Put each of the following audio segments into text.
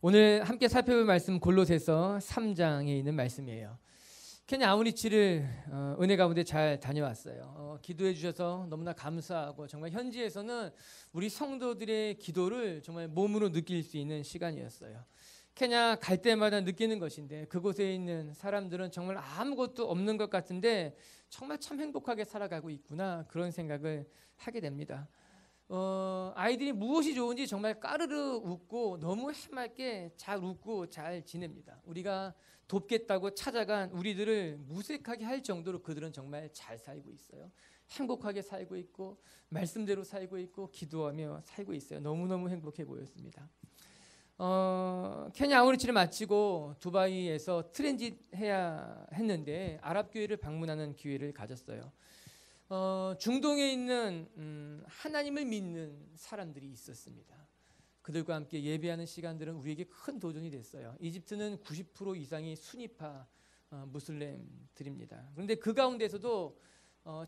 오늘 함께 살펴볼 말씀 골로새서 3장에 있는 말씀이에요. 케냐 아우리치를 은혜 가운데 잘 다녀왔어요. 기도해 주셔서 너무나 감사하고 정말 현지에서는 우리 성도들의 기도를 정말 몸으로 느낄 수 있는 시간이었어요. 케냐 갈 때마다 느끼는 것인데 그곳에 있는 사람들은 정말 아무것도 없는 것 같은데 정말 참 행복하게 살아가고 있구나, 그런 생각을 하게 됩니다. 아이들이 무엇이 좋은지 정말 까르르 웃고 너무 해맑게 잘 웃고 잘 지냅니다. 우리가 돕겠다고 찾아간 우리들을 무색하게 할 정도로 그들은 정말 잘 살고 있어요. 행복하게 살고 있고 말씀대로 살고 있고 기도하며 살고 있어요. 너무너무 행복해 보였습니다. 케냐 아우리치를 마치고 두바이에서 트랜짓 해야 했는데 아랍교회를 방문하는 기회를 가졌어요. 중동에 있는 하나님을 믿는 사람들이 있었습니다. 그들과 함께 예배하는 시간들은 우리에게 큰 도전이 됐어요. 이집트는 90% 이상이 수니파 무슬림들입니다. 그런데 그 가운데서도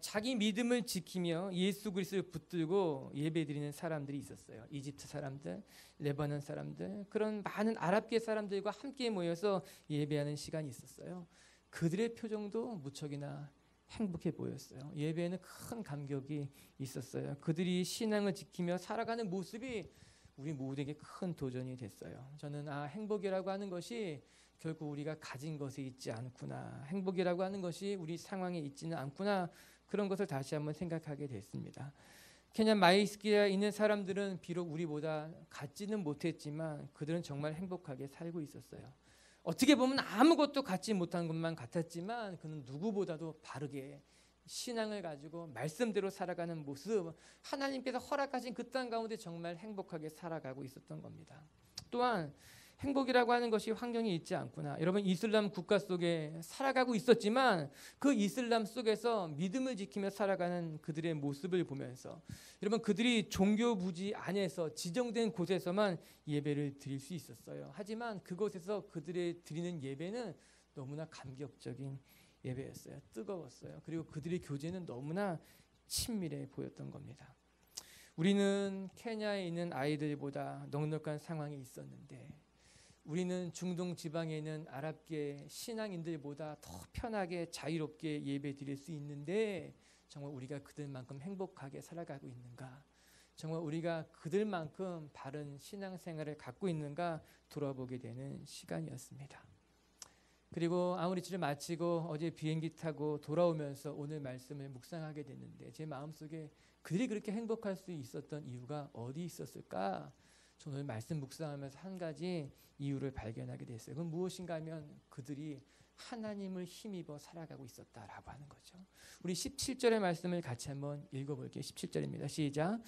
자기 믿음을 지키며 예수 그리스도를 붙들고 예배드리는 사람들이 있었어요. 이집트 사람들, 레바논 사람들, 그런 많은 아랍계 사람들과 함께 모여서 예배하는 시간이 있었어요. 그들의 표정도 무척이나 행복해 보였어요. 예배에는 큰 감격이 있었어요. 그들이 신앙을 지키며 살아가는 모습이 우리 모두에게 큰 도전이 됐어요. 저는 행복이라고 하는 것이 결국 우리가 가진 것에 있지 않구나, 행복이라고 하는 것이 우리 상황에 있지는 않구나, 그런 것을 다시 한번 생각하게 됐습니다. 케냐 마이스키에 있는 사람들은 비록 우리보다 갖지는 못했지만 그들은 정말 행복하게 살고 있었어요. 어떻게 보면 아무것도 갖지 못한 것만 같았지만 그는 누구보다도 바르게 신앙을 가지고 말씀대로 살아가는 모습, 하나님께서 허락하신 그 땅 가운데 정말 행복하게 살아가고 있었던 겁니다. 또한 행복이라고 하는 것이 환경이 있지 않구나. 여러분, 이슬람 국가 속에 살아가고 있었지만 그 이슬람 속에서 믿음을 지키며 살아가는 그들의 모습을 보면서 여러분, 그들이 종교 부지 안에서 지정된 곳에서만 예배를 드릴 수 있었어요. 하지만 그곳에서 그들의 드리는 예배는 너무나 감격적인 예배였어요. 뜨거웠어요. 그리고 그들의 교제는 너무나 친밀해 보였던 겁니다. 우리는 케냐에 있는 아이들보다 넉넉한 상황이 있었는데 우리는 중동 지방에 있는 아랍계 신앙인들보다 더 편하게 자유롭게 예배 드릴 수 있는데 정말 우리가 그들만큼 행복하게 살아가고 있는가? 정말 우리가 그들만큼 바른 신앙생활을 갖고 있는가 돌아보게 되는 시간이었습니다. 그리고 아우리치를 마치고 어제 비행기 타고 돌아오면서 오늘 말씀을 묵상하게 됐는데 제 마음속에 그들이 그렇게 행복할 수 있었던 이유가 어디 있었을까? 저는 오늘 말씀 묵상하면서 한 가지 이유를 발견하게 됐어요. 그건 무엇인가 하면 그들이 하나님을 힘입어 살아가고 있었다라고 하는 거죠. 우리 17절의 말씀을 같이 한번 읽어볼게요. 17절입니다. 시작.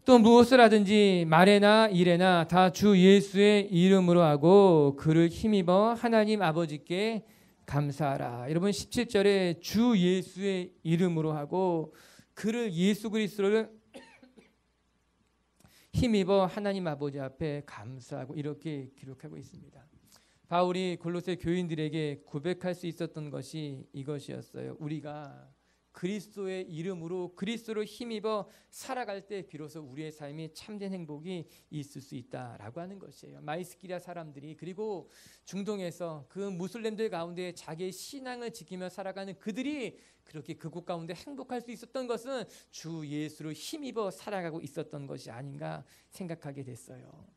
또 무엇을 하든지 말에나 일에나 다 주 예수의 이름으로 하고 그를 힘입어 하나님 아버지께 감사하라. 여러분, 17절에 주 예수의 이름으로 하고 그를 예수 그리스도를 힘입어 하나님 아버지 앞에 감사하고 이렇게 기록하고 있습니다. 바울이 골로새 교인들에게 고백할 수 있었던 것이 이것이었어요. 우리가 그리스도의 이름으로 그리스도를 힘입어 살아갈 때 비로소 우리의 삶이 참된 행복이 있을 수 있다라고 하는 것이에요. 마이스키리아 사람들이 그리고 중동에서 그 무슬림들 가운데 자기의 신앙을 지키며 살아가는 그들이 그렇게 그곳 가운데 행복할 수 있었던 것은 주 예수를 힘입어 살아가고 있었던 것이 아닌가 생각하게 됐어요.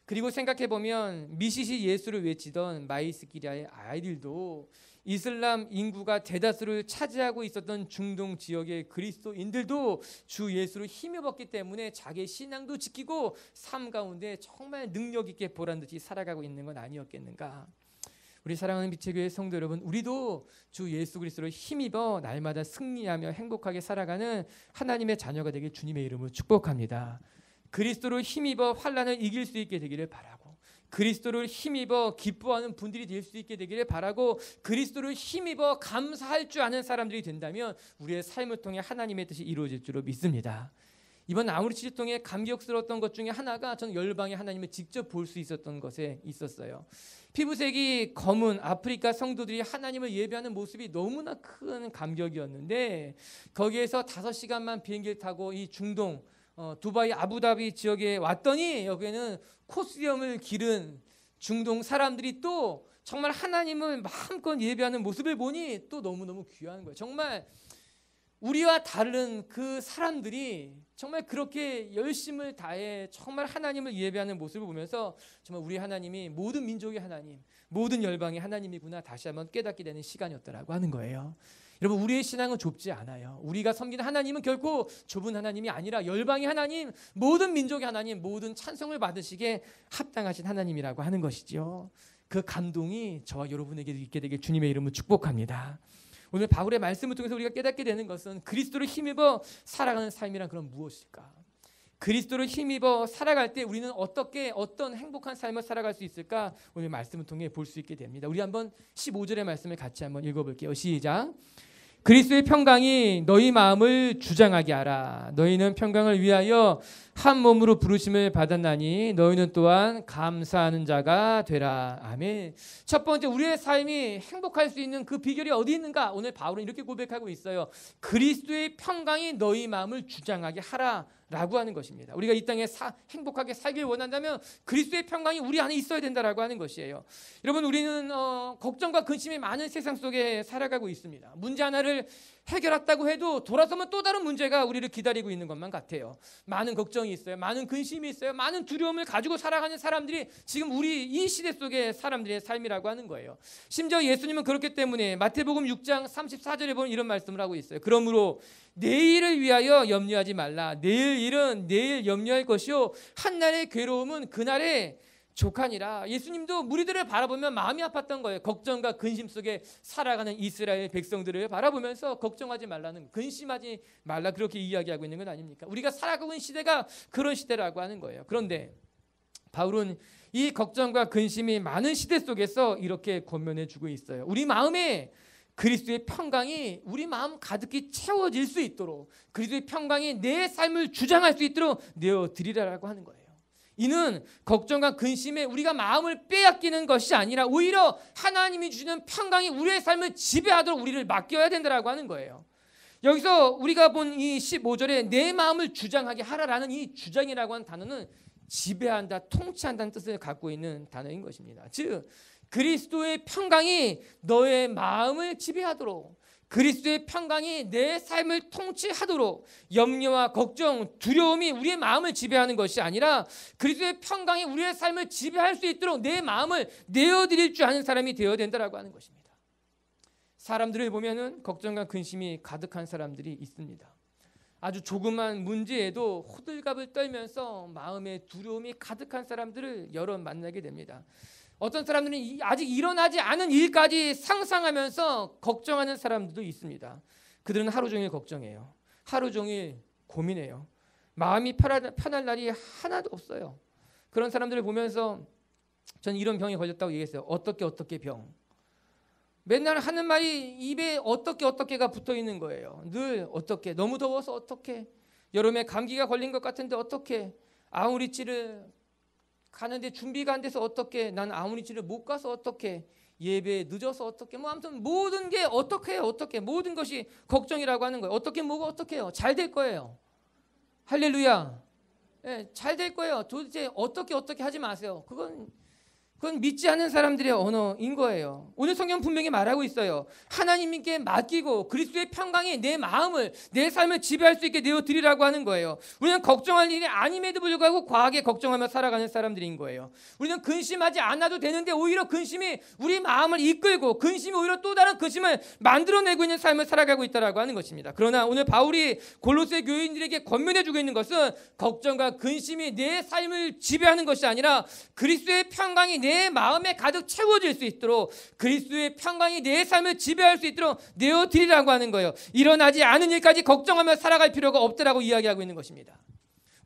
그리고 생각해보면 미시시 예수를 외치던 마이스키리아의 아이들도 이슬람 인구가 대다수를 차지하고 있었던 중동 지역의 그리스도인들도 주 예수를 힘입었기 때문에 자기의 신앙도 지키고 삶 가운데 정말 능력 있게 보란듯이 살아가고 있는 건 아니었겠는가. 우리 사랑하는 빛의 교회 성도 여러분, 우리도 주 예수 그리스도를 힘입어 날마다 승리하며 행복하게 살아가는 하나님의 자녀가 되길 주님의 이름으로 축복합니다. 그리스도를 힘입어 환난을 이길 수 있게 되기를 바라고, 그리스도를 힘입어 기뻐하는 분들이 될 수 있게 되기를 바라고, 그리스도를 힘입어 감사할 줄 아는 사람들이 된다면 우리의 삶을 통해 하나님의 뜻이 이루어질 줄로 믿습니다. 이번 아우리치를 통해 감격스러웠던 것 중에 하나가 저는 열방의 하나님을 직접 볼 수 있었던 것에 있었어요. 피부색이 검은 아프리카 성도들이 하나님을 예배하는 모습이 너무나 큰 감격이었는데, 거기에서 5시간만 비행기를 타고 이 중동 두바이 아부다비 지역에 왔더니 여기에는 코스염을 기른 중동 사람들이 또 정말 하나님을 마음껏 예배하는 모습을 보니 또 너무너무 귀한 거예요. 정말 우리와 다른 그 사람들이 정말 그렇게 열심을 다해 정말 하나님을 예배하는 모습을 보면서 정말 우리 하나님이 모든 민족의 하나님, 모든 열방의 하나님이구나 다시 한번 깨닫게 되는 시간이었더라고 하는 거예요. 여러분, 우리의 신앙은 좁지 않아요. 우리가 섬기는 하나님은 결코 좁은 하나님이 아니라 열방의 하나님, 모든 민족의 하나님, 모든 찬송을 받으시기에 합당하신 하나님이라고 하는 것이죠. 그 감동이 저와 여러분에게도 있게 되길 주님의 이름으로 축복합니다. 오늘 바울의 말씀을 통해서 우리가 깨닫게 되는 것은 그리스도를 힘입어 살아가는 삶이란 그럼 무엇일까? 그리스도를 힘입어 살아갈 때 우리는 어떤 행복한 삶을 살아갈 수 있을까? 오늘 말씀을 통해 볼 수 있게 됩니다. 우리 한번 15절의 말씀을 같이 한번 읽어볼게요. 시작. 그리스도의 평강이 너희 마음을 주장하게 하라. 너희는 평강을 위하여 한 몸으로 부르심을 받았나니 너희는 또한 감사하는 자가 되라. 아멘. 첫 번째, 우리의 삶이 행복할 수 있는 그 비결이 어디 있는가? 오늘 바울은 이렇게 고백하고 있어요. 그리스도의 평강이 너희 마음을 주장하게 하라 라고 하는 것입니다. 우리가 이 땅에 행복하게 살길 원한다면 그리스도의 평강이 우리 안에 있어야 된다라고 하는 것이에요. 여러분, 우리는 걱정과 근심이 많은 세상 속에 살아가고 있습니다. 문제 하나를 해결했다고 해도 돌아서면 또 다른 문제가 우리를 기다리고 있는 것만 같아요. 많은 걱정이 있어요. 많은 근심이 있어요. 많은 두려움을 가지고 살아가는 사람들이 지금 우리 이 시대 속의 사람들의 삶이라고 하는 거예요. 심지어 예수님은 그렇기 때문에 마태복음 6장 34절에 보면 이런 말씀을 하고 있어요. 그러므로 내일을 위하여 염려하지 말라. 내일 일은 내일 염려할 것이요 한날의 괴로움은 그날의 족하니라. 예수님도 무리들을 바라보면 마음이 아팠던 거예요. 걱정과 근심 속에 살아가는 이스라엘 백성들을 바라보면서 걱정하지 말라는, 근심하지 말라, 그렇게 이야기하고 있는 건 아닙니까? 우리가 살아가고 있는 시대가 그런 시대라고 하는 거예요. 그런데 바울은 이 걱정과 근심이 많은 시대 속에서 이렇게 권면해 주고 있어요. 우리 마음에 그리스도의 평강이 우리 마음 가득히 채워질 수 있도록, 그리스도의 평강이 내 삶을 주장할 수 있도록 내어드리라고 하는 거예요. 이는 걱정과 근심에 우리가 마음을 빼앗기는 것이 아니라 오히려 하나님이 주시는 평강이 우리의 삶을 지배하도록 우리를 맡겨야 된다라고 하는 거예요. 여기서 우리가 본 이 15절에 내 마음을 주장하게 하라라는 이 주장이라고 하는 단어는 지배한다, 통치한다는 뜻을 갖고 있는 단어인 것입니다. 즉 그리스도의 평강이 너의 마음을 지배하도록, 그리스도의 평강이 내 삶을 통치하도록, 염려와 걱정, 두려움이 우리의 마음을 지배하는 것이 아니라 그리스도의 평강이 우리의 삶을 지배할 수 있도록 내 마음을 내어드릴 줄 아는 사람이 되어야 된다라고 하는 것입니다. 사람들을 보면은 걱정과 근심이 가득한 사람들이 있습니다. 아주 조그만 문제에도 호들갑을 떨면서 마음에 두려움이 가득한 사람들을 여러 만나게 됩니다. 어떤 사람들은 아직 일어나지 않은 일까지 상상하면서 걱정하는 사람들도 있습니다. 그들은 하루 종일 걱정해요. 하루 종일 고민해요. 마음이 편할 날이 하나도 없어요. 그런 사람들을 보면서 저는 이런 병에 걸렸다고 얘기했어요. 어떻게 병. 맨날 하는 말이 입에 어떻게가 붙어 있는 거예요. 늘 어떻게, 너무 더워서 어떻게, 여름에 감기가 걸린 것 같은데 어떻게, 아우리치를 가는데 준비가 안 돼서 어떻게, 난 아우리치를 못 가서 어떻게, 예배 늦어서 어떻게, 뭐 아무튼 모든 게 어떻게 모든 것이 걱정이라고 하는 거예요. 어떻게 뭐가 어떻게요? 잘 될 거예요. 할렐루야. 네, 잘 될 거예요. 도대체 어떻게 하지 마세요. 그건 믿지 않는 사람들의 언어인 거예요. 오늘 성경 분명히 말하고 있어요. 하나님께 맡기고 그리스도의 평강이 내 마음을, 내 삶을 지배할 수 있게 내어드리라고 하는 거예요. 우리는 걱정할 일이 아님에도 불구하고 과하게 걱정하며 살아가는 사람들인 거예요. 우리는 근심하지 않아도 되는데 오히려 근심이 우리 마음을 이끌고, 근심이 오히려 또 다른 근심을 만들어내고 있는 삶을 살아가고 있다고 하는 것입니다. 그러나 오늘 바울이 골로새 교인들에게 권면해주고 있는 것은 걱정과 근심이 내 삶을 지배하는 것이 아니라 그리스도의 평강이 내 마음에 가득 채워질 수 있도록, 그리스도의 평강이 내 삶을 지배할 수 있도록 내어드리라고 하는 거예요. 일어나지 않은 일까지 걱정하며 살아갈 필요가 없다라고 이야기하고 있는 것입니다.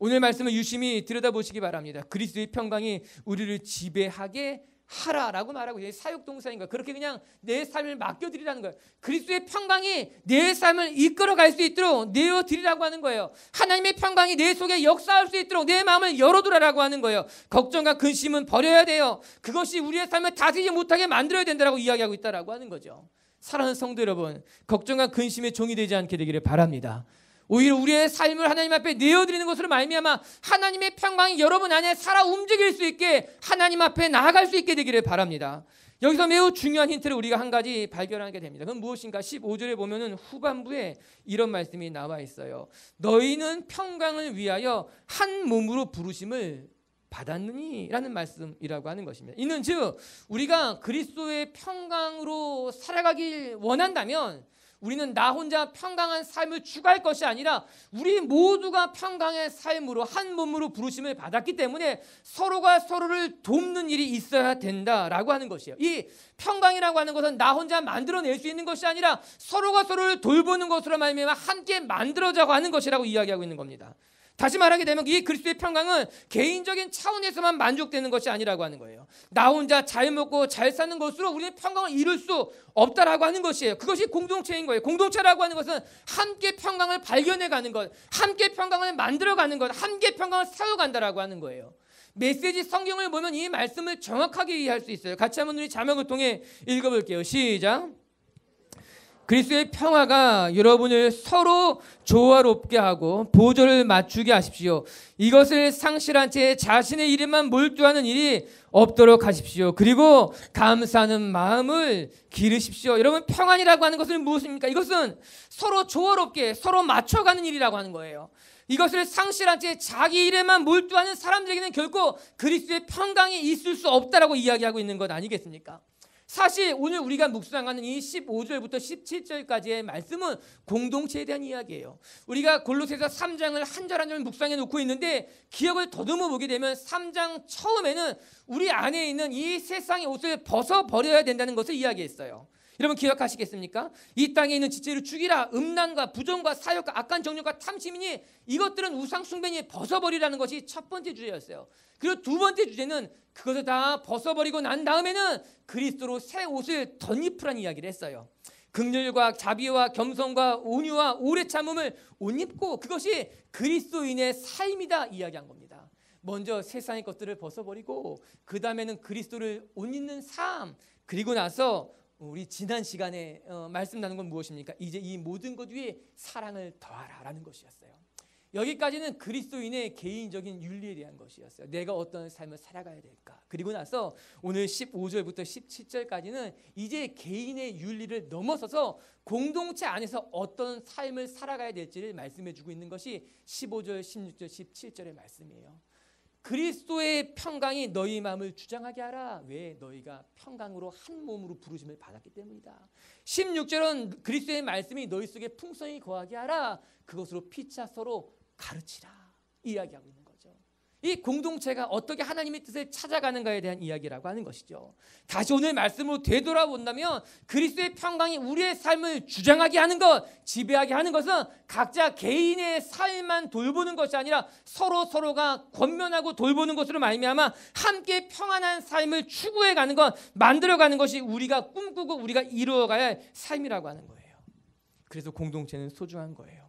오늘 말씀을 유심히 들여다보시기 바랍니다. 그리스도의 평강이 우리를 지배하게 하라라고 말하고 있어요. 사역동사인 거예요. 그렇게 그냥 내 삶을 맡겨드리라는 거예요. 그리스도의 평강이 내 삶을 이끌어갈 수 있도록 내어드리라고 하는 거예요. 하나님의 평강이 내 속에 역사할 수 있도록 내 마음을 열어두라고 하는 거예요. 걱정과 근심은 버려야 돼요. 그것이 우리의 삶을 다스리지 못하게 만들어야 된다고 이야기하고 있다라고 하는 거죠. 사랑하는 성도 여러분, 걱정과 근심의 종이 되지 않게 되기를 바랍니다. 오히려 우리의 삶을 하나님 앞에 내어드리는 것으로 말미암아 하나님의 평강이 여러분 안에 살아 움직일 수 있게 하나님 앞에 나아갈 수 있게 되기를 바랍니다. 여기서 매우 중요한 힌트를 우리가 한 가지 발견하게 됩니다. 그건 무엇인가? 15절에 보면은 후반부에 이런 말씀이 나와 있어요. 너희는 평강을 위하여 한 몸으로 부르심을 받았느니 라는 말씀이라고 하는 것입니다. 이는 즉 우리가 그리스도의 평강으로 살아가길 원한다면 우리는 나 혼자 평강한 삶을 추구할 것이 아니라 우리 모두가 평강의 삶으로 한 몸으로 부르심을 받았기 때문에 서로가 서로를 돕는 일이 있어야 된다라고 하는 것이에요. 이 평강이라고 하는 것은 나 혼자 만들어낼 수 있는 것이 아니라 서로가 서로를 돌보는 것으로 말미암아 함께 만들어자고 하는 것이라고 이야기하고 있는 겁니다. 다시 말하게 되면 이 그리스도의 평강은 개인적인 차원에서만 만족되는 것이 아니라고 하는 거예요. 나 혼자 잘 먹고 잘 사는 것으로 우리는 평강을 이룰 수 없다라고 하는 것이에요. 그것이 공동체인 거예요. 공동체라고 하는 것은 함께 평강을 발견해가는 것, 함께 평강을 만들어가는 것, 함께 평강을 세워간다라고 하는 거예요. 메시지 성경을 보면 이 말씀을 정확하게 이해할 수 있어요. 같이 한번 우리 자막을 통해 읽어볼게요. 시작. 그리스도의 평화가 여러분을 서로 조화롭게 하고 보조를 맞추게 하십시오. 이것을 상실한 채 자신의 일에만 몰두하는 일이 없도록 하십시오. 그리고 감사하는 마음을 기르십시오. 여러분, 평안이라고 하는 것은 무엇입니까? 이것은 서로 조화롭게 서로 맞춰가는 일이라고 하는 거예요. 이것을 상실한 채 자기 일에만 몰두하는 사람들에게는 결코 그리스도의 평강이 있을 수 없다라고 이야기하고 있는 것 아니겠습니까? 사실 오늘 우리가 묵상하는 이 15절부터 17절까지의 말씀은 공동체에 대한 이야기예요. 우리가 골로새서 3장을 한 절 한 절 묵상해 놓고 있는데 기억을 더듬어 보게 되면 3장 처음에는 우리 안에 있는 이 세상의 옷을 벗어버려야 된다는 것을 이야기했어요. 여러분 기억하시겠습니까? 이 땅에 있는 지체를 죽이라. 음란과 부정과 사욕과 악한 정욕과 탐심이니 이것들은 우상 숭배니 벗어버리라는 것이 첫 번째 주제였어요. 그리고 두 번째 주제는 그것을 다 벗어버리고 난 다음에는 그리스도로 새 옷을 덧입으라는 이야기를 했어요. 긍휼과 자비와 겸손과 온유와 오래 참음을 옷 입고 그것이 그리스도인의 삶이다 이야기한 겁니다. 먼저 세상의 것들을 벗어버리고 그 다음에는 그리스도를 옷 입는 삶, 그리고 나서 우리 지난 시간에 말씀 나눈 건 무엇입니까? 이제 이 모든 것 위에 사랑을 더하라라는 것이었어요. 여기까지는 그리스도인의 개인적인 윤리에 대한 것이었어요. 내가 어떤 삶을 살아가야 될까? 그리고 나서 오늘 15절부터 17절까지는 이제 개인의 윤리를 넘어서서 공동체 안에서 어떤 삶을 살아가야 될지를 말씀해 주고 있는 것이 15절, 16절, 17절의 말씀이에요. 그리스도의 평강이 너희 마음을 주장하게 하라. 왜? 너희가 평강으로 한 몸으로 부르심을 받았기 때문이다. 16절은 그리스도의 말씀이 너희 속에 풍성히 거하게 하라. 그것으로 피차 서로 가르치라. 이야기하고 있는 거죠. 이 공동체가 어떻게 하나님의 뜻을 찾아가는가에 대한 이야기라고 하는 것이죠. 다시 오늘 말씀으로 되돌아본다면 그리스도의 평강이 우리의 삶을 주장하게 하는 것, 지배하게 하는 것은 각자 개인의 삶만 돌보는 것이 아니라 서로가 권면하고 돌보는 것으로 말미암아 함께 평안한 삶을 추구해가는 것, 만들어가는 것이 우리가 꿈꾸고 우리가 이루어가야 할 삶이라고 하는 거예요. 그래서 공동체는 소중한 거예요.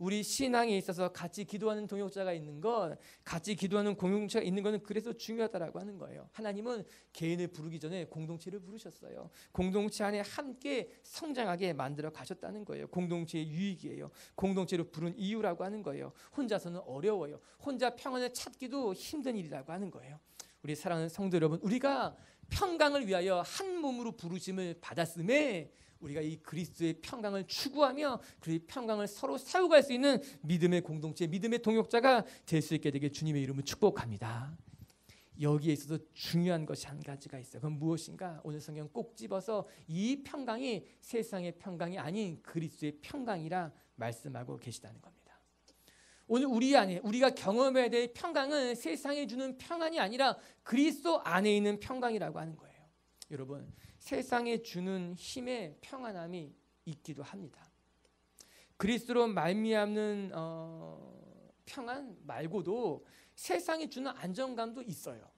우리 신앙에 있어서 같이 기도하는 동역자가 있는 것, 같이 기도하는 공동체가 있는 것은 그래서 중요하다라고 하는 거예요. 하나님은 개인을 부르기 전에 공동체를 부르셨어요. 공동체 안에 함께 성장하게 만들어 가셨다는 거예요. 공동체의 유익이에요. 공동체로 부른 이유라고 하는 거예요. 혼자서는 어려워요. 혼자 평안을 찾기도 힘든 일이라고 하는 거예요. 우리 사랑하는 성도 여러분, 우리가 평강을 위하여 한 몸으로 부르심을 받았음에 우리가 이 그리스도의 평강을 추구하며 그 평강을 서로 세워갈 수 있는 믿음의 공동체, 믿음의 동역자가 될 수 있게 되길 주님의 이름으로 축복합니다. 여기에 있어서 중요한 것이 한 가지가 있어요. 그건 무엇인가? 오늘 성경 꼭 집어서 이 평강이 세상의 평강이 아닌 그리스도의 평강이라 말씀하고 계시다는 겁니다. 오늘 우리 안에 우리가 경험해야 될 평강은 세상에 주는 평안이 아니라 그리스도 안에 있는 평강이라고 하는 거예요. 여러분, 세상에 주는 힘의 평안함이 있기도 합니다. 그리스도로 말미암는 평안 말고도 세상이 주는 안정감도 있어요.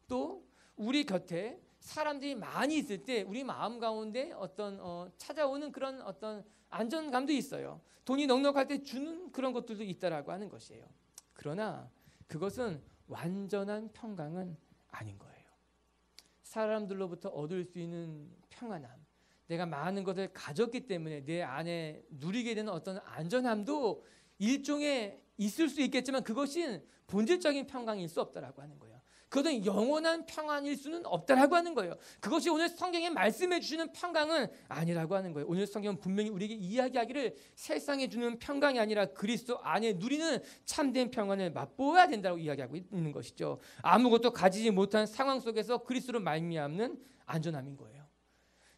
또 우리 곁에 사람들이 많이 있을 때 우리 마음 가운데 어떤 찾아오는 그런 어떤 안전감도 있어요. 돈이 넉넉할 때 주는 그런 것들도 있다라고 하는 것이에요. 그러나 그것은 완전한 평강은 아닌 거예요. 사람들로부터 얻을 수 있는 평안함, 내가 많은 것을 가졌기 때문에 내 안에 누리게 되는 어떤 안전함도 일종의 있을 수 있겠지만 그것이 본질적인 평강일 수 없다라고 하는 거예요. 그것은 영원한 평안일 수는 없다라고 하는 거예요. 그것이 오늘 성경에 말씀해 주시는 평강은 아니라고 하는 거예요. 오늘 성경은 분명히 우리에게 이야기하기를 세상에 주는 평강이 아니라 그리스도 안에 누리는 참된 평안을 맛보아야 된다고 이야기하고 있는 것이죠. 아무것도 가지지 못한 상황 속에서 그리스도로 말미암는 안전함인 거예요.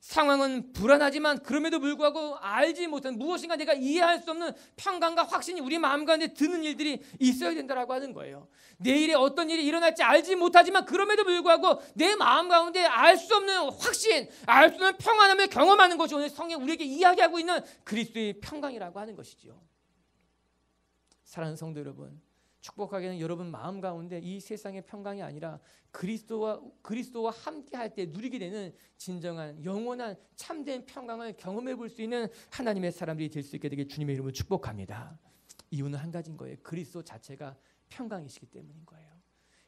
상황은 불안하지만 그럼에도 불구하고 알지 못한 무엇인가 내가 이해할 수 없는 평강과 확신이 우리 마음 가운데 드는 일들이 있어야 된다라고 하는 거예요. 내일에 어떤 일이 일어날지 알지 못하지만 그럼에도 불구하고 내 마음 가운데 알 수 없는 확신, 알 수 없는 평안함을 경험하는 것이 오늘 성경 우리에게 이야기하고 있는 그리스도의 평강이라고 하는 것이죠. 사랑하는 성도 여러분, 축복하게는 여러분 마음 가운데 이 세상의 평강이 아니라 그리스도와 함께 할 때 누리게 되는 진정한 영원한 참된 평강을 경험해 볼 수 있는 하나님의 사람들이 될 수 있게 되길 주님의 이름으로 축복합니다. 이유는 한 가지인 거예요. 그리스도 자체가 평강이시기 때문인 거예요.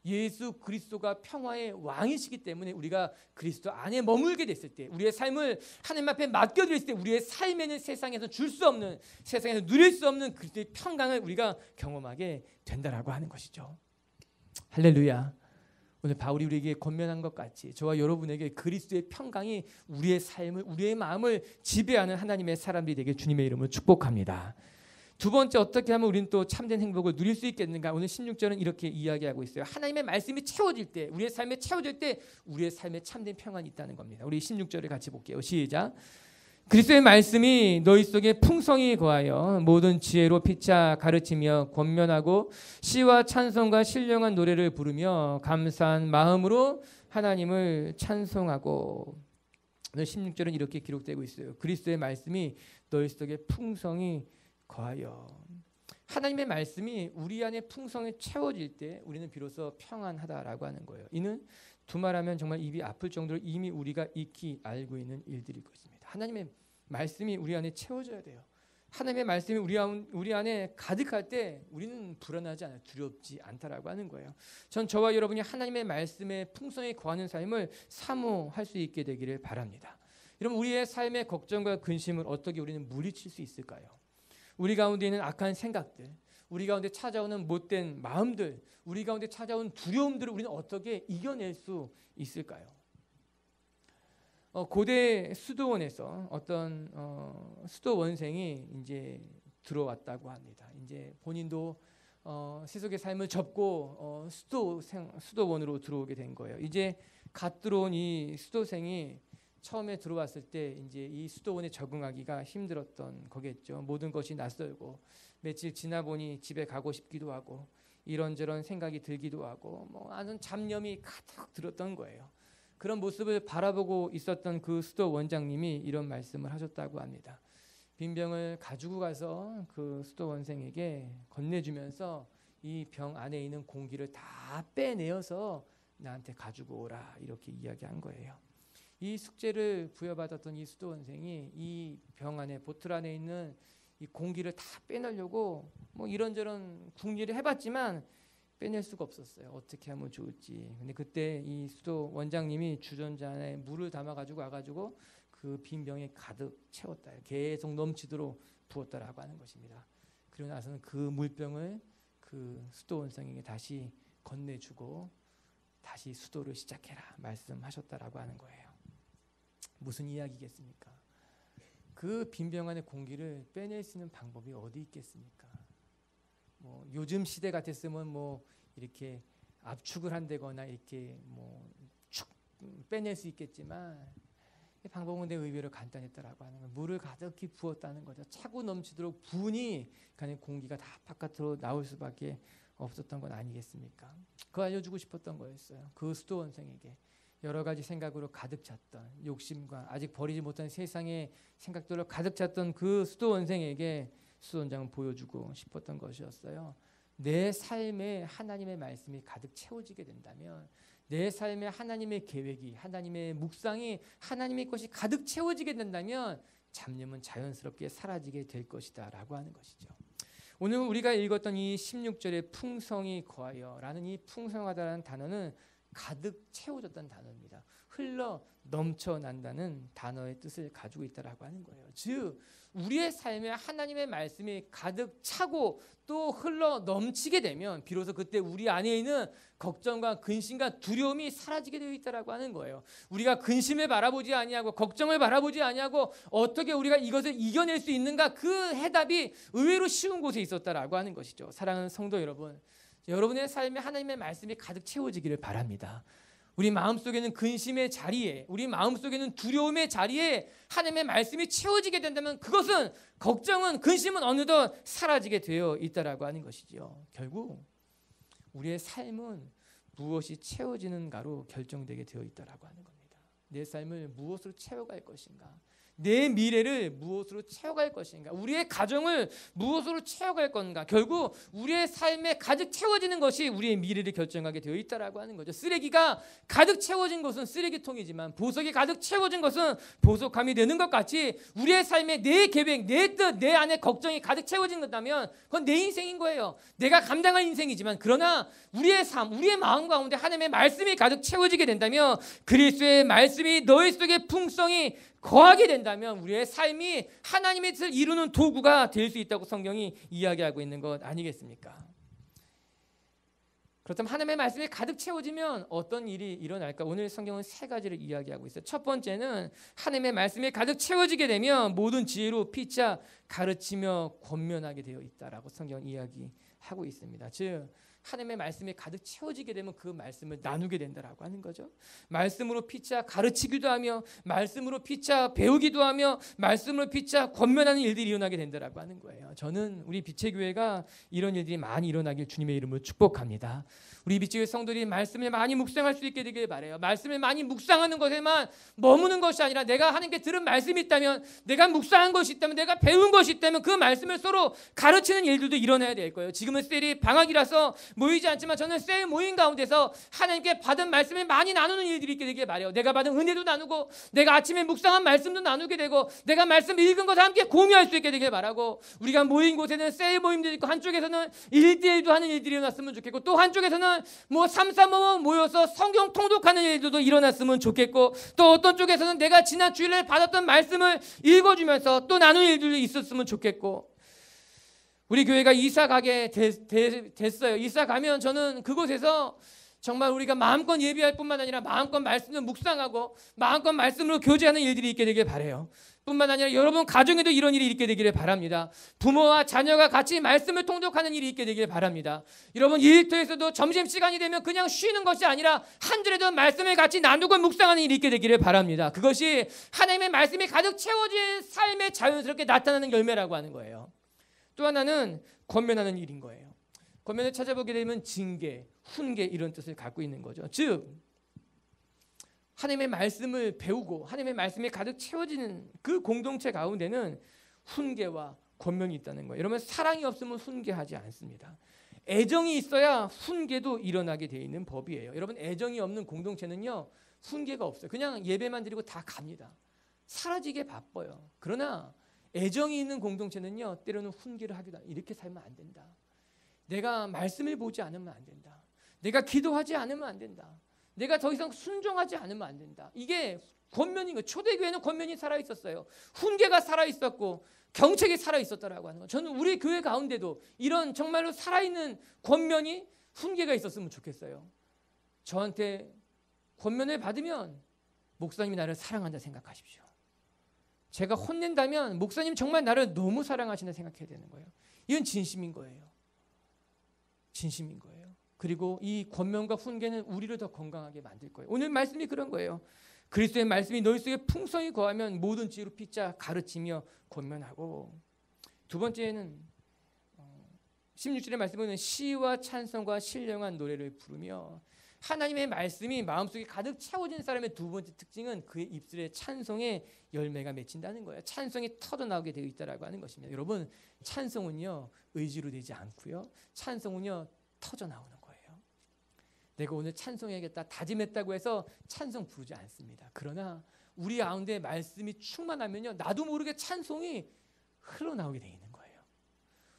예수 그리스도가 평화의 왕이시기 때문에 우리가 그리스도 안에 머물게 됐을 때, 우리의 삶을 하나님 앞에 맡겨드렸을 때 우리의 삶에는 세상에서 줄 수 없는, 세상에서 누릴 수 없는 그리스도의 평강을 우리가 경험하게 된다라고 하는 것이죠. 할렐루야. 오늘 바울이 우리에게 권면한 것 같이 저와 여러분에게 그리스도의 평강이 우리의 삶을, 우리의 마음을 지배하는 하나님의 사람들이 되게 주님의 이름으로 축복합니다. 두 번째, 어떻게 하면 우리는 또 참된 행복을 누릴 수 있겠는가? 오늘 16절은 이렇게 이야기하고 있어요. 하나님의 말씀이 채워질 때, 우리의 삶에 채워질 때 우리의 삶에 참된 평안이 있다는 겁니다. 우리 16절을 같이 볼게요. 시작. 그리스도의 말씀이 너희 속에 풍성히 거하여 모든 지혜로 피차 가르치며 권면하고 시와 찬송과 신령한 노래를 부르며 감사한 마음으로 하나님을 찬송하고. 오늘 16절은 이렇게 기록되고 있어요. 그리스도의 말씀이 너희 속에 풍성히 거하여. 하나님의 말씀이 우리 안에 풍성히 채워질 때 우리는 비로소 평안하다라고 하는 거예요. 이는 두말하면 정말 입이 아플 정도로 이미 우리가 익히 알고 있는 일들일 것입니다. 하나님의 말씀이 우리 안에 채워져야 돼요. 하나님의 말씀이 우리 안에 가득할 때 우리는 불안하지 않아요. 두렵지 않다라고 하는 거예요. 전 저와 여러분이 하나님의 말씀에 풍성히 거하는 삶을 사모할 수 있게 되기를 바랍니다. 여러분, 우리의 삶의 걱정과 근심을 어떻게 우리는 물리칠 수 있을까요? 우리 가운데 있는 악한 생각들, 우리 가운데 찾아오는 못된 마음들, 우리 가운데 찾아온 두려움들을 우리는 어떻게 이겨낼 수 있을까요? 고대 수도원에서 어떤 수도 원생이 이제 들어왔다고 합니다. 이제 본인도 세속의 삶을 접고 수도원으로 들어오게 된 거예요. 이제 갓 들어온 이 수도생이 처음에 들어왔을 때 이제 이 수도원에 적응하기가 힘들었던 거겠죠. 모든 것이 낯설고 며칠 지나 보니 집에 가고 싶기도 하고 이런저런 생각이 들기도 하고 뭐 아주 잡념이 가득 들었던 거예요. 그런 모습을 바라보고 있었던 그 수도 원장님이 이런 말씀을 하셨다고 합니다. 빈병을 가지고 가서 그 수도 원생에게 건네주면서 이 병 안에 있는 공기를 다 빼내어서 나한테 가지고 오라, 이렇게 이야기한 거예요. 이 숙제를 부여받았던 이 수도 원생이 이 병 안에, 보틀 안에 있는 이 공기를 다 빼내려고 뭐 이런저런 궁리를 해봤지만 빼낼 수가 없었어요. 어떻게 하면 좋을지. 근데 그때 이 수도 원장님이 주전자 안에 물을 담아가지고 와가지고 그 빈 병에 가득 채웠다. 계속 넘치도록 부었다라고 하는 것입니다. 그리고 나서는 그 물병을 그 수도 원장에게 다시 건네주고 다시 수도를 시작해라 말씀하셨다라고 하는 거예요. 무슨 이야기겠습니까? 그 빈병 안의 공기를 빼낼 수 있는 방법이 어디 있겠습니까? 뭐 요즘 시대 같았으면 뭐 이렇게 압축을 한다거나 이렇게 뭐 축 빼낼 수 있겠지만 이 방법은 내 의외로 간단했다라고 하는 거예요. 물을 가득히 부었다는 거죠. 차고 넘치도록 부으니 그 공기가 다 바깥으로 나올 수밖에 없었던 건 아니겠습니까? 그거 알려주고 싶었던 거였어요. 그 수도 원생에게 여러 가지 생각으로 가득 찼던 욕심과 아직 버리지 못한 세상의 생각들로 가득 찼던 그 수도 원생에게 수도 원장은 보여주고 싶었던 것이었어요. 내 삶에 하나님의 말씀이 가득 채워지게 된다면 내 삶에 하나님의 계획이, 하나님의 묵상이, 하나님의 것이 가득 채워지게 된다면 잡념은 자연스럽게 사라지게 될 것이다 라고 하는 것이죠. 오늘 우리가 읽었던 이 16절의 풍성이 거하여 라는 이 풍성하다라는 단어는 가득 채워졌다는 단어입니다. 흘러 넘쳐난다는 단어의 뜻을 가지고 있다라고 하는 거예요. 즉 우리의 삶에 하나님의 말씀이 가득 차고 또 흘러 넘치게 되면 비로소 그때 우리 안에 있는 걱정과 근심과 두려움이 사라지게 되어 있다라고 하는 거예요. 우리가 근심을 바라보지 아니하고 걱정을 바라보지 아니하고 어떻게 우리가 이것을 이겨낼 수 있는가, 그 해답이 의외로 쉬운 곳에 있었다라고 하는 것이죠. 사랑하는 성도 여러분, 여러분의 삶에 하나님의 말씀이 가득 채워지기를 바랍니다. 우리 마음속에는 근심의 자리에, 우리 마음속에는 두려움의 자리에 하나님의 말씀이 채워지게 된다면 그것은, 걱정은, 근심은 어느덧 사라지게 되어 있다라고 하는 것이죠. 결국 우리의 삶은 무엇이 채워지는가로 결정되게 되어 있다라고 하는 겁니다. 내 삶을 무엇으로 채워갈 것인가, 내 미래를 무엇으로 채워갈 것인가, 우리의 가정을 무엇으로 채워갈 건가, 결국 우리의 삶에 가득 채워지는 것이 우리의 미래를 결정하게 되어 있다라고 하는 거죠. 쓰레기가 가득 채워진 것은 쓰레기통이지만 보석이 가득 채워진 것은 보석함이 되는 것 같이 우리의 삶에 내 계획, 내 뜻, 내 안에 걱정이 가득 채워진 것이라면 그건 내 인생인 거예요. 내가 감당할 인생이지만, 그러나 우리의 삶, 우리의 마음 가운데 하나님의 말씀이 가득 채워지게 된다면, 그리스도의 말씀이 너희 속에 풍성히 거하게 된다면 우리의 삶이 하나님의 뜻을 이루는 도구가 될 수 있다고 성경이 이야기하고 있는 것 아니겠습니까? 그렇다면 하나님의 말씀이 가득 채워지면 어떤 일이 일어날까? 오늘 성경은 세 가지를 이야기하고 있어요. 첫 번째는 하나님의 말씀이 가득 채워지게 되면 모든 지혜로 피차 가르치며 권면하게 되어 있다라고 성경은 이야기하고 있습니다. 즉 하나님의 말씀이 가득 채워지게 되면 그 말씀을 나누게 된다라고 하는 거죠. 말씀으로 피차 가르치기도 하며, 말씀으로 피차 배우기도 하며, 말씀으로 피차 권면하는 일들이 일어나게 된다라고 하는 거예요. 저는 우리 빛의 교회가 이런 일들이 많이 일어나길 주님의 이름으로 축복합니다. 우리 빛의 교회 성도들이 말씀을 많이 묵상할 수 있게 되길 바라요. 말씀을 많이 묵상하는 것에만 머무는 것이 아니라, 내가 하나님께 들은 말씀이 있다면, 내가 묵상한 것이 있다면, 내가 배운 것이 있다면 그 말씀을 서로 가르치는 일들도 일어나야 될 거예요. 지금은 셀이 방학이라서 모이지 않지만 저는 셀 모임 가운데서 하나님께 받은 말씀을 많이 나누는 일들이 있게 되길 바라요. 내가 받은 은혜도 나누고, 내가 아침에 묵상한 말씀도 나누게 되고, 내가 말씀 읽은 것을 함께 공유할 수 있게 되길 바라고, 우리가 모인 곳에는 셀 모임도 있고, 한쪽에서는 1대1도 하는 일들이 일어났으면 좋겠고, 또 한쪽에서는 뭐 3-3 모여서 성경 통독하는 일들도 일어났으면 좋겠고, 또 어떤 쪽에서는 내가 지난 주일에 받았던 말씀을 읽어주면서 또 나누는 일들도 있었으면 좋겠고, 우리 교회가 이사 가게 됐어요. 이사 가면 저는 그곳에서 정말 우리가 마음껏 예배할 뿐만 아니라 마음껏 말씀을 묵상하고 마음껏 말씀으로 교제하는 일들이 있게 되길 바라요. 뿐만 아니라 여러분 가정에도 이런 일이 있게 되기를 바랍니다. 부모와 자녀가 같이 말씀을 통독하는 일이 있게 되기를 바랍니다. 여러분 일터에서도 점심시간이 되면 그냥 쉬는 것이 아니라 한 줄에도 말씀을 같이 나누고 묵상하는 일이 있게 되기를 바랍니다. 그것이 하나님의 말씀이 가득 채워진 삶에 자연스럽게 나타나는 열매라고 하는 거예요. 또 하나는 권면하는 일인 거예요. 권면을 찾아보게 되면 징계, 훈계 이런 뜻을 갖고 있는 거죠. 즉 하나님의 말씀을 배우고 하나님의 말씀이 가득 채워지는 그 공동체 가운데는 훈계와 권면이 있다는 거예요. 여러분 사랑이 없으면 훈계하지 않습니다. 애정이 있어야 훈계도 일어나게 되어 있는 법이에요. 여러분 애정이 없는 공동체는요 훈계가 없어요. 그냥 예배만 드리고 다 갑니다. 사라지게 바빠요. 그러나 애정이 있는 공동체는요 때로는 훈계를 하기도 하고, 이렇게 살면 안 된다. 내가 말씀을 보지 않으면 안 된다. 내가 기도하지 않으면 안 된다. 내가 더 이상 순종하지 않으면 안 된다. 이게 권면인 거예요. 초대교회는 권면이 살아있었어요. 훈계가 살아있었고 경책이 살아있었다라고 하는 거예요. 저는 우리 교회 가운데도 이런 정말로 살아있는 권면이 훈계가 있었으면 좋겠어요. 저한테 권면을 받으면 목사님이 나를 사랑한다 생각하십시오. 제가 혼낸다면 목사님 정말 나를 너무 사랑하신다 생각해야 되는 거예요. 이건 진심인 거예요. 진심인 거예요. 그리고 이 권면과 훈계는 우리를 더 건강하게 만들 거예요. 오늘 말씀이 그런 거예요. 그리스도의 말씀이 너희 속에 풍성히 거하면 모든 지혜로 피차 가르치며 권면하고, 두 번째는 16절의 말씀은 시와 찬송과 신령한 노래를 부르며, 하나님의 말씀이 마음속에 가득 채워진 사람의 두 번째 특징은 그의 입술에 찬송의 열매가 맺힌다는 거예요. 찬송이 터져나오게 되어 있다라고 하는 것입니다. 여러분 찬송은요 의지로 되지 않고요, 찬송은요 터져나오는 거예요. 내가 오늘 찬송해야겠다 다짐했다고 해서 찬송 부르지 않습니다. 그러나 우리 가운데 말씀이 충만하면요, 나도 모르게 찬송이 흘러나오게 돼 있는 거예요.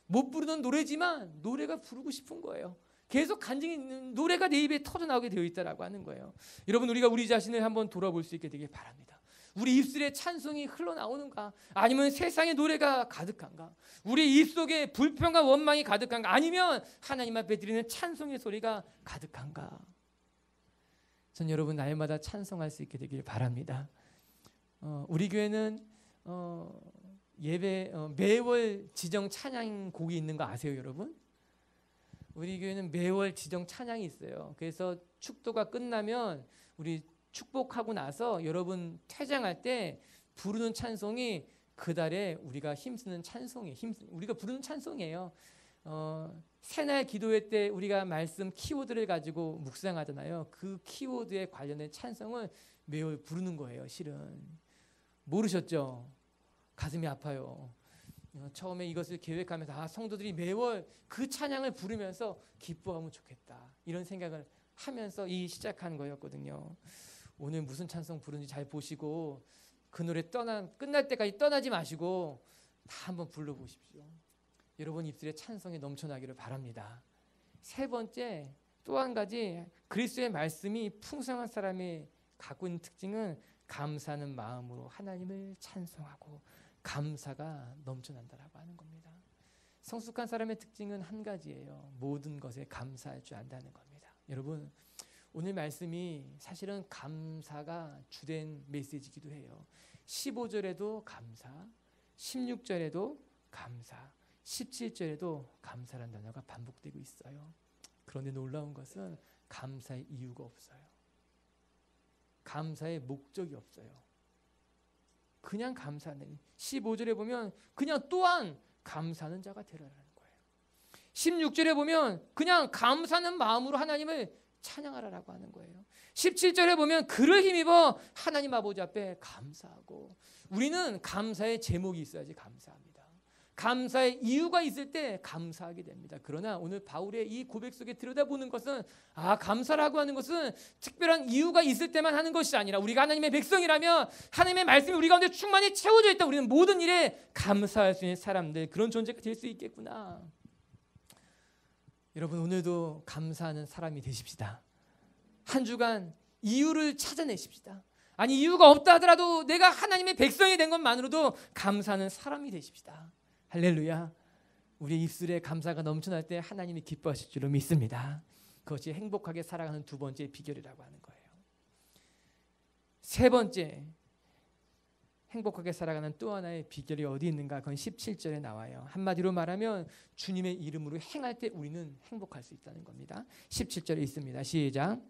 못 부르는 노래지만 노래가 부르고 싶은 거예요. 계속 간증이 노래가 내 입에 터져나오게 되어 있다라고 하는 거예요. 여러분, 우리가 우리 자신을 한번 돌아볼 수 있게 되길 바랍니다. 우리 입술에 찬송이 흘러나오는가? 아니면 세상의 노래가 가득한가? 우리 입속에 불평과 원망이 가득한가? 아니면 하나님 앞에 드리는 찬송의 소리가 가득한가? 전 여러분 날마다 찬송할 수 있게 되길 바랍니다. 우리 교회는 예배 매월 지정 찬양곡이 있는 거 아세요, 여러분? 우리 교회는 매월 지정 찬양이 있어요. 그래서 축도가 끝나면 우리 축복하고 나서 여러분 퇴장할 때 부르는 찬송이 그달에 우리가 힘쓰는 찬송이에요. 우리가 부르는 찬송이에요. 새날 기도회 때 우리가 말씀 키워드를 가지고 묵상하잖아요. 그 키워드에 관련된 찬송을 매월 부르는 거예요. 실은 모르셨죠? 가슴이 아파요. 처음에 이것을 계획하면서 성도들이 매월 그 찬양을 부르면서 기뻐하면 좋겠다, 이런 생각을 하면서 시작한 거였거든요. 오늘 무슨 찬송 부르는지 잘 보시고 그 노래 끝날 때까지 떠나지 마시고 다 한번 불러보십시오. 여러분 입술에 찬송이 넘쳐나기를 바랍니다. 세 번째, 또 한 가지 그리스도의 말씀이 풍성한 사람이 갖고 있는 특징은 감사하는 마음으로 하나님을 찬송하고 감사가 넘쳐난다라고 하는 겁니다. 성숙한 사람의 특징은 한 가지예요. 모든 것에 감사할 줄 안다는 겁니다. 여러분, 오늘 말씀이 사실은 감사가 주된 메시지이기도 해요. 15절에도 감사, 16절에도 감사, 17절에도 감사라는 단어가 반복되고 있어요. 그런데 놀라운 것은 감사의 이유가 없어요. 감사의 목적이 없어요. 그냥 감사하는, 15절에 보면 그냥 또한 감사하는 자가 되라는 거예요. 16절에 보면 그냥 감사하는 마음으로 하나님을 찬양하라라고 하는 거예요. 17절에 보면 그를 힘입어 하나님 아버지 앞에 감사하고, 우리는 감사의 제목이 있어야지 감사합니다. 감사의 이유가 있을 때 감사하게 됩니다. 그러나 오늘 바울의 이 고백 속에 들여다보는 것은 감사라고 하는 것은 특별한 이유가 있을 때만 하는 것이 아니라 우리가 하나님의 백성이라면 하나님의 말씀이 우리 가운데 충만히 채워져 있다, 우리는 모든 일에 감사할 수 있는 사람들, 그런 존재가 될 수 있겠구나. 여러분, 오늘도 감사하는 사람이 되십시다. 한 주간 이유를 찾아내십시다. 아니, 이유가 없다 하더라도 내가 하나님의 백성이 된 것만으로도 감사하는 사람이 되십시다. 할렐루야. 우리 입술에 감사가 넘쳐날 때 하나님이 기뻐하실 줄로 믿습니다. 그것이 행복하게 살아가는 두 번째 비결이라고 하는 거예요. 세 번째, 행복하게 살아가는 또 하나의 비결이 어디 있는가? 그건 17절에 나와요. 한마디로 말하면 주님의 이름으로 행할 때 우리는 행복할 수 있다는 겁니다. 17절에 있습니다. 시작.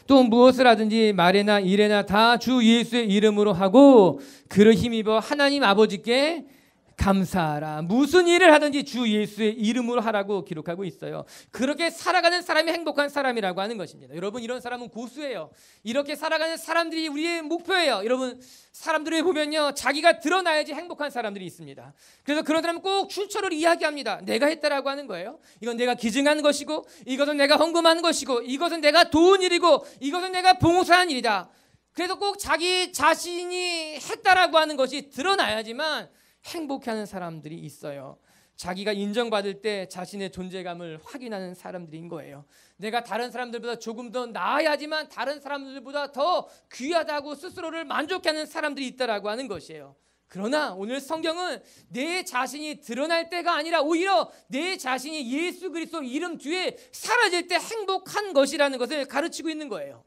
또 무엇을 하든지 말에나 일에나 다 주 예수의 이름으로 하고 그를 힘입어 하나님 아버지께 감사하라. 무슨 일을 하든지 주 예수의 이름으로 하라고 기록하고 있어요. 그렇게 살아가는 사람이 행복한 사람이라고 하는 것입니다. 여러분, 이런 사람은 고수예요. 이렇게 살아가는 사람들이 우리의 목표예요. 여러분, 사람들을 보면요, 자기가 드러나야지 행복한 사람들이 있습니다. 그래서 그런 사람은 꼭 출처를 이야기합니다. 내가 했다라고 하는 거예요. 이건 내가 기증한 것이고, 이것은 내가 헌금한 것이고, 이것은 내가 도운 일이고, 이것은 내가 봉사한 일이다. 그래서 꼭 자기 자신이 했다라고 하는 것이 드러나야지만 행복해하는 사람들이 있어요. 자기가 인정받을 때 자신의 존재감을 확인하는 사람들인 거예요. 내가 다른 사람들보다 조금 더 나아야지만 다른 사람들보다 더 귀하다고 스스로를 만족해하는 사람들이 있다라고 하는 것이에요. 그러나 오늘 성경은 내 자신이 드러날 때가 아니라 오히려 내 자신이 예수 그리스도 이름 뒤에 사라질 때 행복한 것이라는 것을 가르치고 있는 거예요.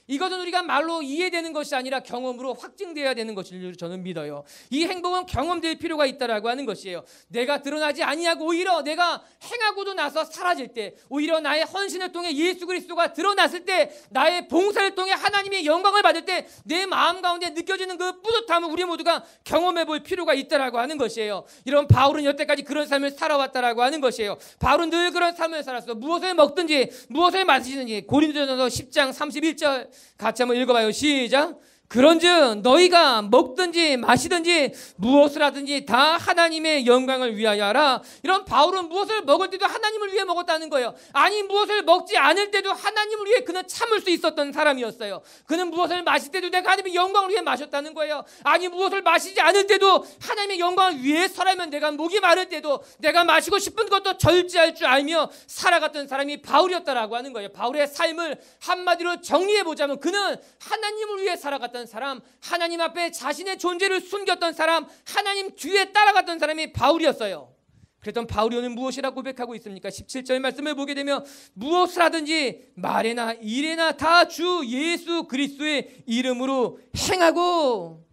이것은 우리가 말로 이해되는 것이 아니라 경험으로 확증되어야 되는 것일 줄 저는 믿어요. 이 행복은 경험될 필요가 있다라고 하는 것이에요. 내가 드러나지 아니하고 오히려 내가 행하고도 나서 사라질 때, 오히려 나의 헌신을 통해 예수 그리스도가 드러났을 때, 나의 봉사를 통해 하나님의 영광을 받을 때 내 마음 가운데 느껴지는 그 뿌듯함을 우리 모두가 경험해 볼 필요가 있다라고 하는 것이에요. 이런 바울은 여태까지 그런 삶을 살아왔다라고 하는 것이에요. 바울은 늘 그런 삶을 살았어. 무엇을 먹든지 무엇을 마시든지. 고린도전서 10장 31절 같이 한번 읽어봐요. 시작. 그런즉 너희가 먹든지 마시든지 무엇을 하든지 다 하나님의 영광을 위하여 하라. 이런 바울은 무엇을 먹을 때도 하나님을 위해 먹었다는 거예요. 아니 무엇을 먹지 않을 때도 하나님을 위해 그는 참을 수 있었던 사람이었어요. 그는 무엇을 마실 때도 내가 하나님의 영광을 위해 마셨다는 거예요. 아니 무엇을 마시지 않을 때도 하나님의 영광을 위해서라면 내가 목이 마를 때도 내가 마시고 싶은 것도 절제할 줄 알며 살아갔던 사람이 바울이었다라고 하는 거예요. 바울의 삶을 한마디로 정리해보자면 그는 하나님을 위해 살아갔던 사람, 하나님 앞에 자신의 존재를 숨겼던 사람, 하나님 뒤에 따라갔던 사람이 바울이었어요. 그랬던 바울이 오늘 무엇이라고 고백하고 있습니까? 17절 말씀을 보게 되면 무엇을 하든지 말에나 일에나 다 주 예수 그리스도의 이름으로 행하고,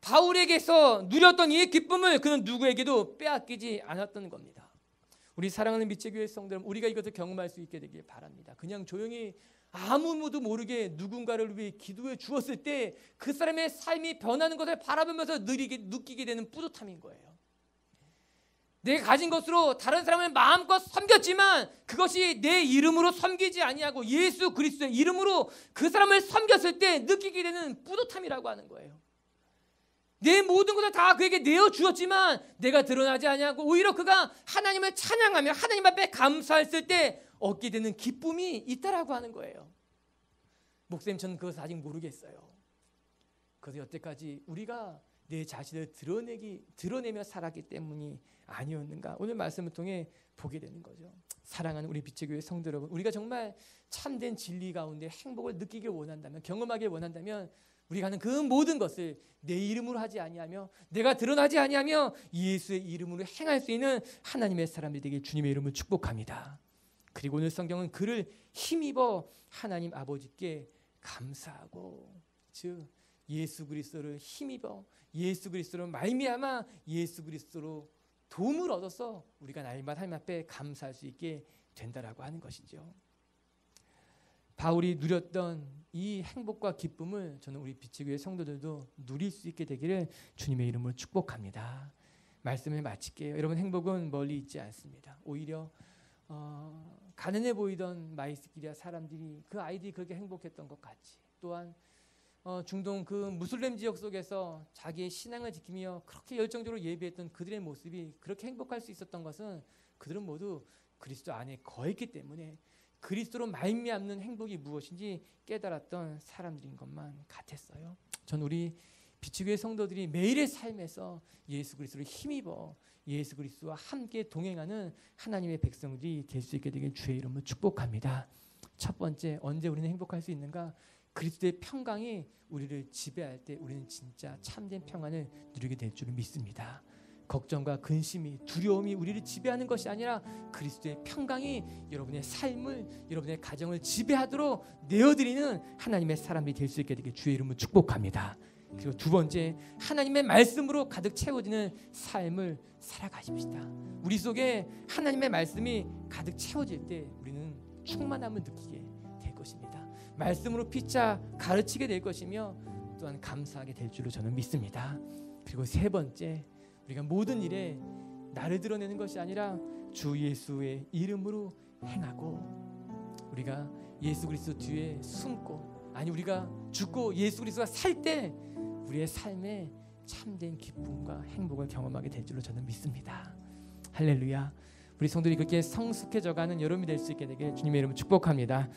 바울에게서 누렸던 이 기쁨을 그는 누구에게도 빼앗기지 않았던 겁니다. 우리 사랑하는 미체교회 성도 여러분, 우리가 이것을 경험할 수 있게 되길 바랍니다. 그냥 조용히 아무도 모르게 누군가를 위해 기도해 주었을 때 그 사람의 삶이 변하는 것을 바라보면서 느끼게 되는 뿌듯함인 거예요. 내가 가진 것으로 다른 사람을 마음껏 섬겼지만 그것이 내 이름으로 섬기지 아니하고 예수 그리스도의 이름으로 그 사람을 섬겼을 때 느끼게 되는 뿌듯함이라고 하는 거예요. 내 모든 것을 다 그에게 내어주었지만 내가 드러나지 아니하고 오히려 그가 하나님을 찬양하며 하나님 앞에 감사했을 때 얻게 되는 기쁨이 있다라고 하는 거예요. 목사님, 저는 그것을 아직 모르겠어요. 그래서 여태까지 우리가 내 자신을 드러내며 살았기 때문이 아니었는가, 오늘 말씀을 통해 보게 되는 거죠. 사랑하는 우리 빛의 성도 여러분, 우리가 정말 참된 진리 가운데 행복을 느끼길 원한다면, 경험하길 원한다면 우리가 하는 그 모든 것을 내 이름으로 하지 아니하며 내가 드러나지 아니하며 예수의 이름으로 행할 수 있는 하나님의 사람들이 되길 주님의 이름을 축복합니다. 그리고 오늘 성경은 그를 힘입어 하나님 아버지께 감사하고, 즉 예수 그리스도를 힘입어 예수 그리스도로 말미암아 예수 그리스도로 도움을 얻어서 우리가 날마다 하나님 앞에 감사할 수 있게 된다라고 하는 것이죠. 바울이 누렸던 이 행복과 기쁨을 저는 우리 빛의 교회 성도들도 누릴 수 있게 되기를 주님의 이름으로 축복합니다. 말씀을 마칠게요. 여러분, 행복은 멀리 있지 않습니다. 오히려 가난해 보이던 마이스기리아 사람들이, 그 아이들이 그렇게 행복했던 것 같이, 또한 중동 그 무슬림 지역 속에서 자기의 신앙을 지키며 그렇게 열정적으로 예배했던 그들의 모습이 그렇게 행복할 수 있었던 것은 그들은 모두 그리스도 안에 거했기 때문에 그리스도로 말미암는 행복이 무엇인지 깨달았던 사람들인 것만 같았어요. 전 우리 빛의 교회 성도들이 매일의 삶에서 예수 그리스도를 힘입어 예수 그리스도와 함께 동행하는 하나님의 백성들이 될 수 있게 되길 주의 이름으로 축복합니다. 첫 번째, 언제 우리는 행복할 수 있는가? 그리스도의 평강이 우리를 지배할 때 우리는 진짜 참된 평안을 누리게 될 줄을 믿습니다. 걱정과 근심이, 두려움이 우리를 지배하는 것이 아니라 그리스도의 평강이 여러분의 삶을, 여러분의 가정을 지배하도록 내어드리는 하나님의 사람이 될 수 있게 되길 주의 이름으로 축복합니다. 그리고 두 번째, 하나님의 말씀으로 가득 채워지는 삶을 살아가십시다. 우리 속에 하나님의 말씀이 가득 채워질 때 우리는 충만함을 느끼게 될 것입니다. 말씀으로 피차 가르치게 될 것이며 또한 감사하게 될 줄로 저는 믿습니다. 그리고 세 번째, 우리가 모든 일에 나를 드러내는 것이 아니라 주 예수의 이름으로 행하고, 우리가 예수 그리스도 뒤에 숨고, 아니 우리가 죽고 예수 그리스도가 살 때 우리의 삶에 참된 기쁨과 행복을 경험하게 될 줄로 저는 믿습니다. 할렐루야. 우리 성도들이 그렇게 성숙해져가는 여름이 될 수 있게 되길 주님의 이름으로 축복합니다.